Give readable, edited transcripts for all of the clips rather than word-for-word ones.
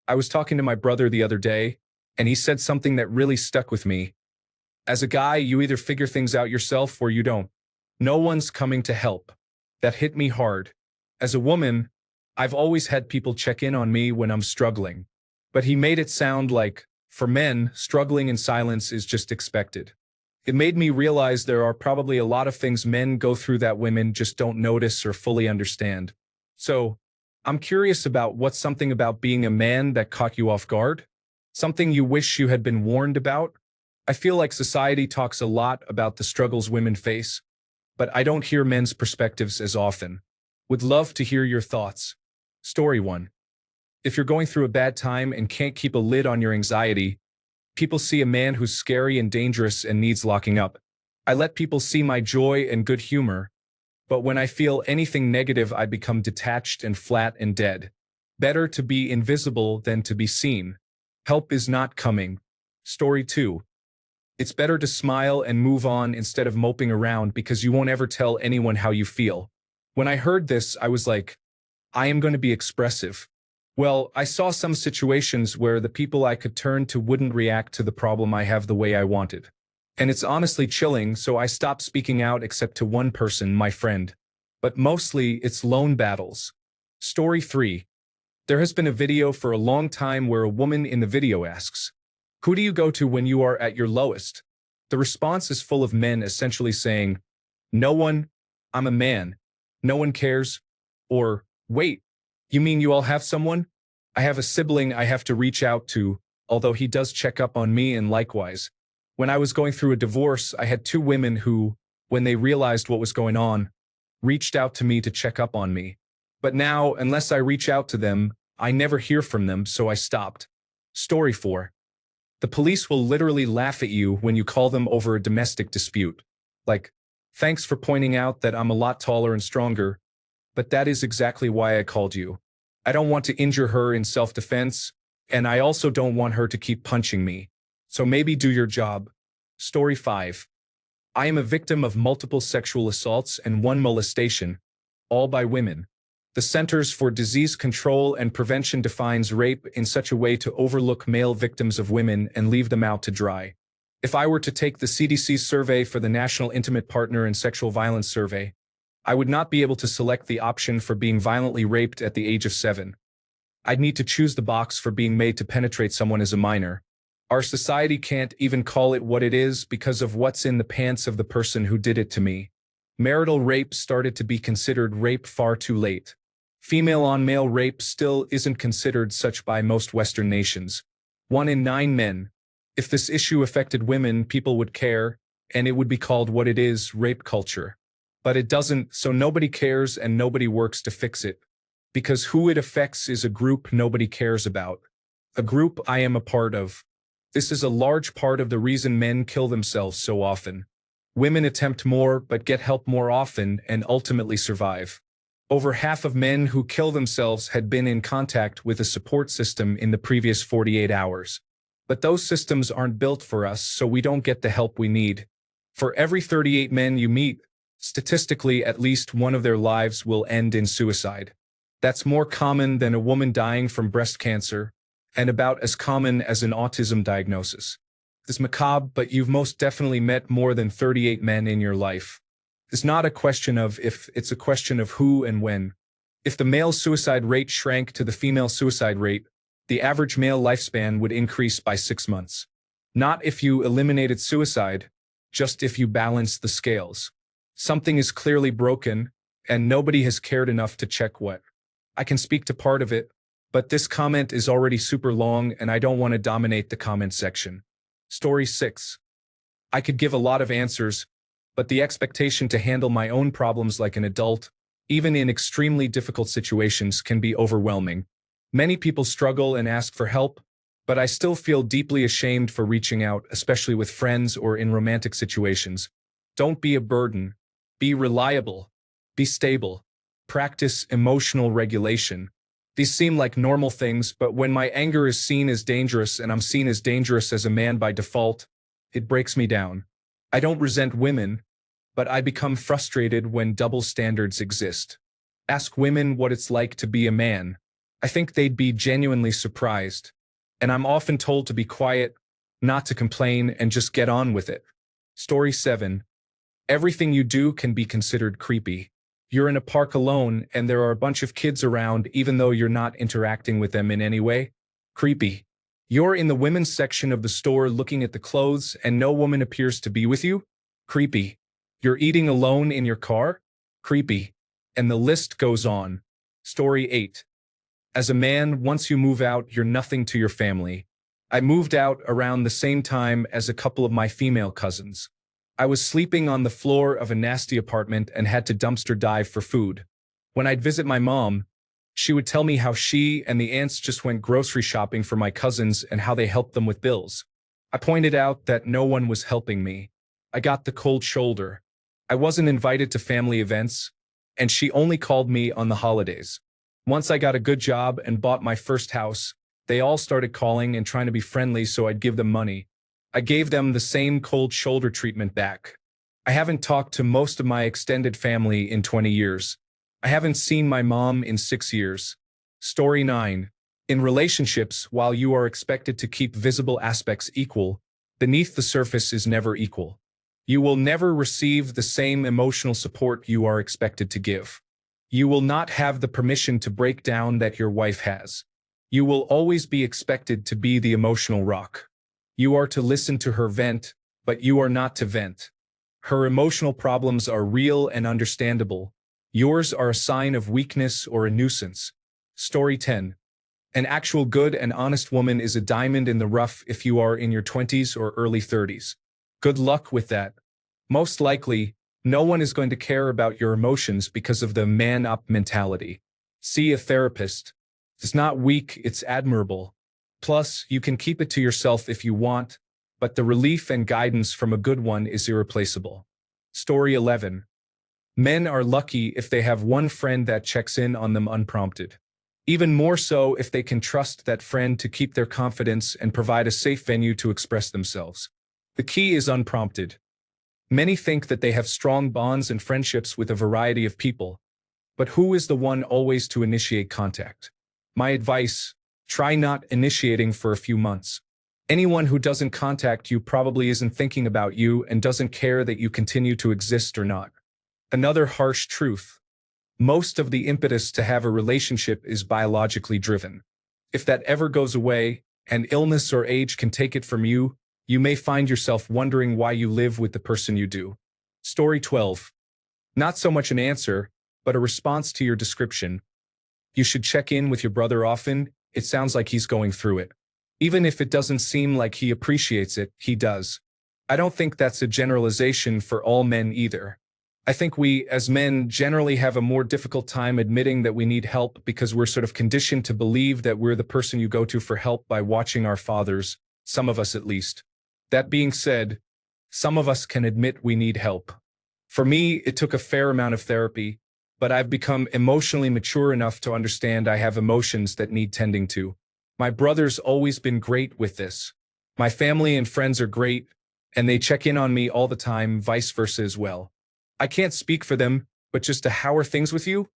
I was talking to my brother the other day, and he said something that really stuck with me. As a guy, you either figure things out yourself or you don't. No one's coming to help. That hit me hard. As a woman, I've always had people check in on me when I'm struggling. But he made it sound like, for men, struggling in silence is just expected. It made me realize there are probably a lot of things men go through that women just don't notice or fully understand. So, I'm curious about what's something about being a man that caught you off guard? Something you wish you had been warned about? I feel like society talks a lot about the struggles women face, but I don't hear men's perspectives as often. Would love to hear your thoughts. Story 1. If you're going through a bad time and can't keep a lid on your anxiety, people see a man who's scary and dangerous and needs locking up. I let people see my joy and good humor, but when I feel anything negative, I become detached and flat and dead. Better to be invisible than to be seen. Help is not coming. Story 2. It's better to smile and move on instead of moping around because you won't ever tell anyone how you feel. When I heard this, I was like, I am going to be expressive. Well, I saw some situations where the people I could turn to wouldn't react to the problem I have the way I wanted. And it's honestly chilling, so I stopped speaking out except to one person, my friend. But mostly, it's lone battles. Story 3. There has been a video for a long time where a woman in the video asks, "Who do you go to when you are at your lowest?" The response is full of men essentially saying, "No one, I'm a man. No one cares." Or, "Wait, you mean you all have someone? I have a sibling I have to reach out to, although he does check up on me and likewise." When I was going through a divorce, I had two women who, when they realized what was going on, reached out to me to check up on me. But now, unless I reach out to them, I never hear from them, so I stopped. Story 4. The police will literally laugh at you when you call them over a domestic dispute. Like, "Thanks for pointing out that I'm a lot taller and stronger, but that is exactly why I called you. I don't want to injure her in self-defense, and I also don't want her to keep punching me. So maybe do your job." Story 5. I am a victim of multiple sexual assaults and one molestation, all by women. The Centers for Disease Control and Prevention defines rape in such a way to overlook male victims of women and leave them out to dry. If I were to take the CDC's survey for the National Intimate Partner and Sexual Violence Survey, I would not be able to select the option for being violently raped at the age of 7. I'd need to choose the box for being made to penetrate someone as a minor. Our society can't even call it what it is because of what's in the pants of the person who did it to me. Marital rape started to be considered rape far too late. Female-on-male rape still isn't considered such by most Western nations. 1 in 9 men. If this issue affected women, people would care, and it would be called what it is, rape culture. But it doesn't, so nobody cares and nobody works to fix it. Because who it affects is a group nobody cares about. A group I am a part of. This is a large part of the reason men kill themselves so often. Women attempt more but get help more often and ultimately survive. Over half of men who kill themselves had been in contact with a support system in the previous 48 hours. But those systems aren't built for us, so we don't get the help we need. For every 38 men you meet, statistically at least one of their lives will end in suicide. That's more common than a woman dying from breast cancer, and about as common as an autism diagnosis. It's macabre, but you've most definitely met more than 38 men in your life. It's not a question of if, it's a question of who and when. If the male suicide rate shrank to the female suicide rate, the average male lifespan would increase by 6 months. Not if you eliminated suicide, just if you balanced the scales. Something is clearly broken, and nobody has cared enough to check what. I can speak to part of it, but this comment is already super long and I don't want to dominate the comment section. Story 6. I could give a lot of answers, but the expectation to handle my own problems like an adult, even in extremely difficult situations, can be overwhelming. Many people struggle and ask for help, but I still feel deeply ashamed for reaching out, especially with friends or in romantic situations. Don't be a burden. Be reliable. Be stable. Practice emotional regulation. These seem like normal things, but when my anger is seen as dangerous and I'm seen as dangerous as a man by default, it breaks me down. I don't resent women, but I become frustrated when double standards exist. Ask women what it's like to be a man. I think they'd be genuinely surprised. And I'm often told to be quiet, not to complain, and just get on with it. Story 7. Everything you do can be considered creepy. You're in a park alone, and there are a bunch of kids around even though you're not interacting with them in any way. Creepy. You're in the women's section of the store looking at the clothes, and no woman appears to be with you. Creepy. You're eating alone in your car. Creepy. And the list goes on. Story 8. As a man, once you move out, you're nothing to your family. I moved out around the same time as a couple of my female cousins. I was sleeping on the floor of a nasty apartment and had to dumpster dive for food. When I'd visit my mom, she would tell me how she and the aunts just went grocery shopping for my cousins and how they helped them with bills. I pointed out that no one was helping me. I got the cold shoulder. I wasn't invited to family events, and she only called me on the holidays. Once I got a good job and bought my first house, they all started calling and trying to be friendly so I'd give them money. I gave them the same cold shoulder treatment back. I haven't talked to most of my extended family in 20 years. I haven't seen my mom in 6 years. Story 9. In relationships, while you are expected to keep visible aspects equal, beneath the surface is never equal. You will never receive the same emotional support you are expected to give. You will not have the permission to break down that your wife has. You will always be expected to be the emotional rock. You are to listen to her vent, but you are not to vent. Her emotional problems are real and understandable. Yours are a sign of weakness or a nuisance. Story 10. An actual good and honest woman is a diamond in the rough if you are in your 20s or early 30s. Good luck with that. Most likely, no one is going to care about your emotions because of the man-up mentality. See a therapist. It's not weak, it's admirable. Plus, you can keep it to yourself if you want, but the relief and guidance from a good one is irreplaceable. Story 11. Men are lucky if they have one friend that checks in on them unprompted. Even more so if they can trust that friend to keep their confidence and provide a safe venue to express themselves. The key is unprompted. Many think that they have strong bonds and friendships with a variety of people, but who is the one always to initiate contact? My advice: try not initiating for a few months. Anyone who doesn't contact you probably isn't thinking about you and doesn't care that you continue to exist or not. Another harsh truth: most of the impetus to have a relationship is biologically driven. If that ever goes away, and illness or age can take it from you, you may find yourself wondering why you live with the person you do. Story 12. Not so much an answer, but a response to your description. You should check in with your brother often. It sounds like he's going through it. Even if it doesn't seem like he appreciates it, he does. I don't think that's a generalization for all men either. I think we, as men, generally have a more difficult time admitting that we need help because we're sort of conditioned to believe that we're the person you go to for help by watching our fathers, some of us at least. That being said, some of us can admit we need help. For me, it took a fair amount of therapy, but I've become emotionally mature enough to understand I have emotions that need tending to. My brother's always been great with this. My family and friends are great, and they check in on me all the time, vice versa as well. I can't speak for them, but just to "how are things with you?"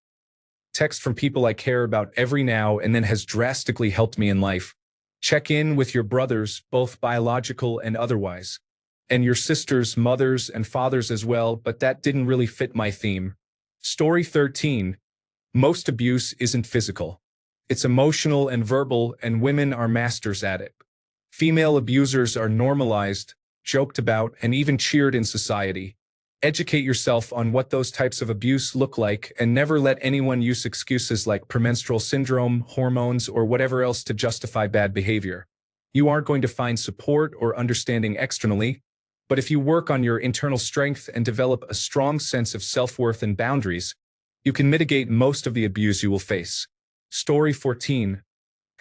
text from people I care about every now and then has drastically helped me in life. Check in with your brothers, both biological and otherwise, and your sisters, mothers, and fathers as well, but that didn't really fit my theme. Story 13. Most abuse isn't physical. It's emotional and verbal, and women are masters at it. Female abusers are normalized, joked about, and even cheered in society. Educate yourself on what those types of abuse look like, and never let anyone use excuses like premenstrual syndrome, hormones, or whatever else to justify bad behavior. You aren't going to find support or understanding externally, but if you work on your internal strength and develop a strong sense of self-worth and boundaries, you can mitigate most of the abuse you will face. Story 14.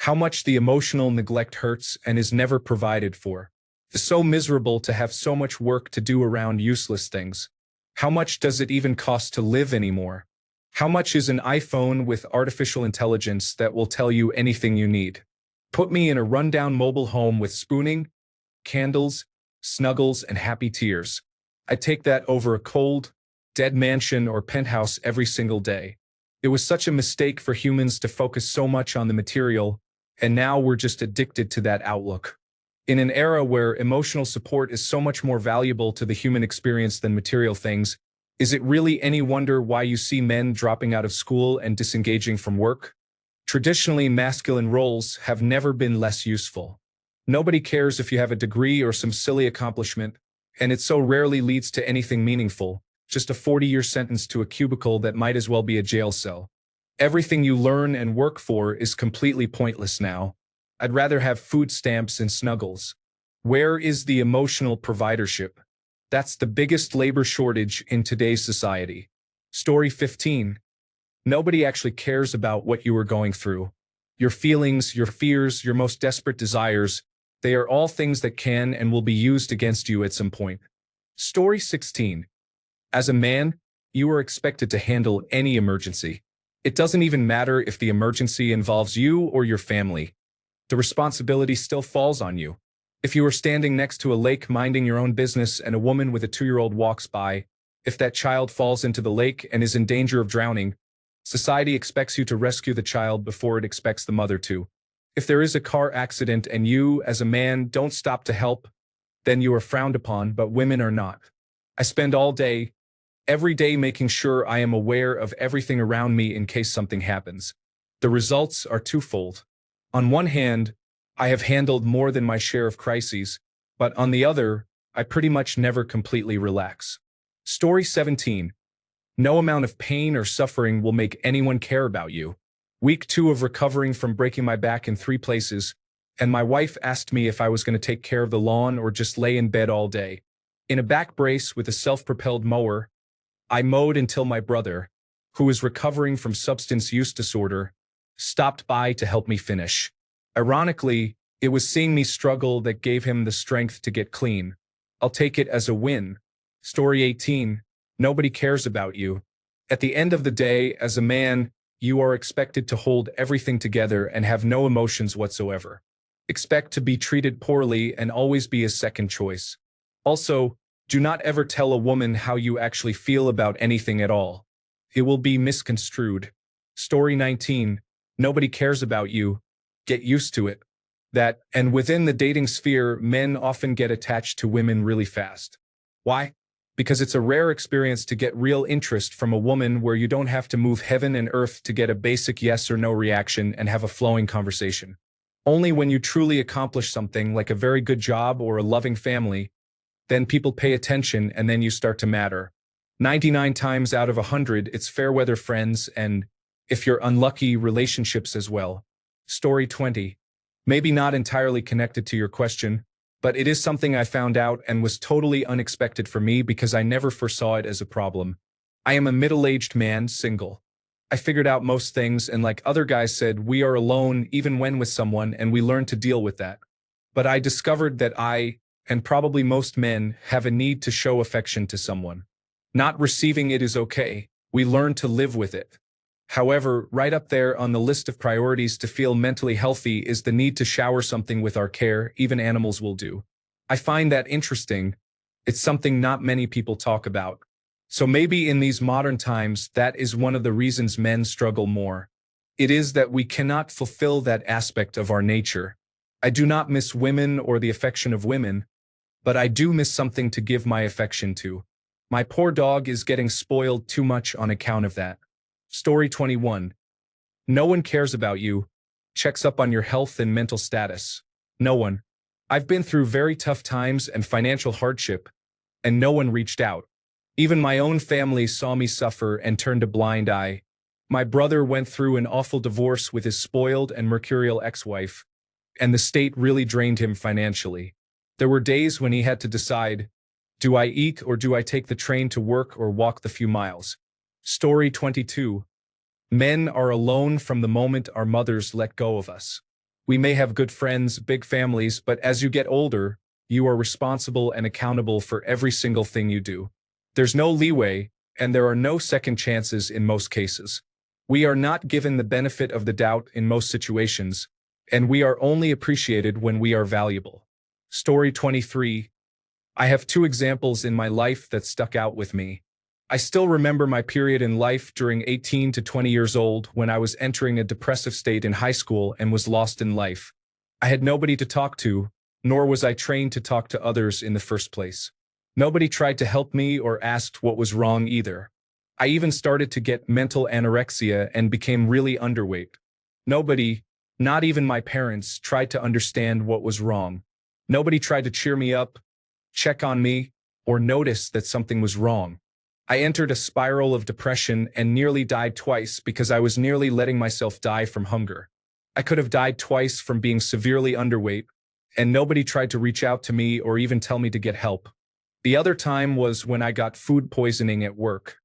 How much the emotional neglect hurts and is never provided for. It's so miserable to have so much work to do around useless things. How much does it even cost to live anymore? How much is an iPhone with artificial intelligence that will tell you anything you need? Put me in a rundown mobile home with spooning, candles, snuggles, and happy tears. I'd take that over a cold, dead mansion or penthouse every single day. It was such a mistake for humans to focus so much on the material, and now we're just addicted to that outlook. In an era where emotional support is so much more valuable to the human experience than material things, is it really any wonder why you see men dropping out of school and disengaging from work? Traditionally, masculine roles have never been less useful. Nobody cares if you have a degree or some silly accomplishment, and it so rarely leads to anything meaningful, just a 40-year sentence to a cubicle that might as well be a jail cell. Everything you learn and work for is completely pointless now. I'd rather have food stamps and snuggles. Where is the emotional providership? That's the biggest labor shortage in today's society. Story 15. Nobody actually cares about what you are going through. Your feelings, your fears, your most desperate desires, they are all things that can and will be used against you at some point. Story 16. As a man, you are expected to handle any emergency. It doesn't even matter if the emergency involves you or your family. The responsibility still falls on you. If you are standing next to a lake minding your own business and a woman with a 2-year-old walks by, if that child falls into the lake and is in danger of drowning, society expects you to rescue the child before it expects the mother to. If there is a car accident and you, as a man, don't stop to help, then you are frowned upon, but women are not. I spend every day making sure I am aware of everything around me in case something happens. The results are twofold. On one hand, I have handled more than my share of crises, but on the other, I pretty much never completely relax. Story 17. No amount of pain or suffering will make anyone care about you. Week 2 of recovering from breaking my back in 3 places, and my wife asked me if I was going to take care of the lawn or just lay in bed all day. In a back brace with a self-propelled mower, I mowed until my brother, who was recovering from substance use disorder, stopped by to help me finish. Ironically, it was seeing me struggle that gave him the strength to get clean. I'll take it as a win. Story 18. Nobody cares about you. At the end of the day, as a man, you are expected to hold everything together and have no emotions whatsoever. Expect to be treated poorly and always be a second choice. Also, do not ever tell a woman how you actually feel about anything at all. It will be misconstrued. Story 19. Nobody cares about you. Get used to it. And within the dating sphere, men often get attached to women really fast. Why? Because it's a rare experience to get real interest from a woman where you don't have to move heaven and earth to get a basic yes or no reaction and have a flowing conversation. Only when you truly accomplish something like a very good job or a loving family, then people pay attention and then you start to matter. 99 times out of 100, it's fair weather friends and, if you're unlucky, relationships as well. Story 20. Maybe not entirely connected to your question, but it is something I found out and was totally unexpected for me because I never foresaw it as a problem. I am a middle-aged man, single. I figured out most things, and like other guys said, we are alone even when with someone, and we learn to deal with that. But I discovered that I, and probably most men, have a need to show affection to someone. Not receiving it is okay. We learn to live with it. However, right up there on the list of priorities to feel mentally healthy is the need to shower something with our care. Even animals will do. I find that interesting. It's something not many people talk about. So maybe in these modern times, that is one of the reasons men struggle more. It is that we cannot fulfill that aspect of our nature. I do not miss women or the affection of women, but I do miss something to give my affection to. My poor dog is getting spoiled too much on account of that. Story 21. No one cares about you, checks up on your health and mental status. No one. I've been through very tough times and financial hardship, and no one reached out. Even my own family saw me suffer and turned a blind eye. My brother went through an awful divorce with his spoiled and mercurial ex-wife, and the state really drained him financially. There were days when he had to decide, do I eat or do I take the train to work or walk the few miles? Story 22. Men are alone from the moment our mothers let go of us. We may have good friends, big families, but as you get older, you are responsible and accountable for every single thing you do. There's no leeway, and there are no second chances in most cases. We are not given the benefit of the doubt in most situations, and we are only appreciated when we are valuable. Story 23. I have 2 examples in my life that stuck out with me. I still remember my period in life during 18 to 20 years old when I was entering a depressive state in high school and was lost in life. I had nobody to talk to, nor was I trained to talk to others in the first place. Nobody tried to help me or asked what was wrong either. I even started to get mental anorexia and became really underweight. Nobody, not even my parents, tried to understand what was wrong. Nobody tried to cheer me up, check on me, or notice that something was wrong. I entered a spiral of depression and nearly died twice because I was nearly letting myself die from hunger. I could have died twice from being severely underweight, and nobody tried to reach out to me or even tell me to get help. The other time was when I got food poisoning at work.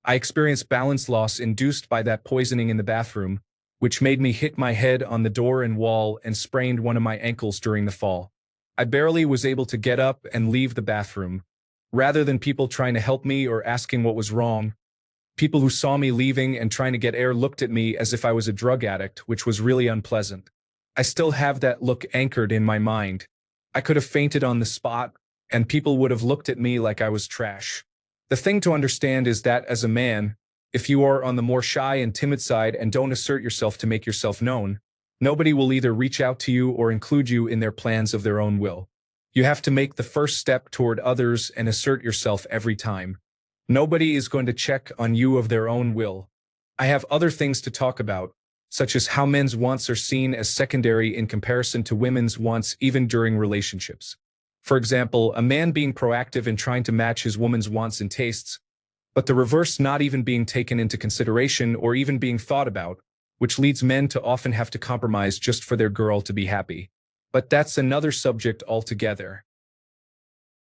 I experienced balance loss induced by that poisoning in the bathroom, which made me hit my head on the door and wall and sprained one of my ankles during the fall. I barely was able to get up and leave the bathroom. Rather than people trying to help me or asking what was wrong, people who saw me leaving and trying to get air looked at me as if I was a drug addict, which was really unpleasant. I still have that look anchored in my mind. I could have fainted on the spot, and people would have looked at me like I was trash. The thing to understand is that as a man, if you are on the more shy and timid side and don't assert yourself to make yourself known, nobody will either reach out to you or include you in their plans of their own will. You have to make the first step toward others and assert yourself every time. Nobody is going to check on you of their own will. I have other things to talk about, such as how men's wants are seen as secondary in comparison to women's wants even during relationships. For example, a man being proactive in trying to match his woman's wants and tastes, but the reverse not even being taken into consideration or even being thought about, which leads men to often have to compromise just for their girl to be happy. But that's another subject altogether.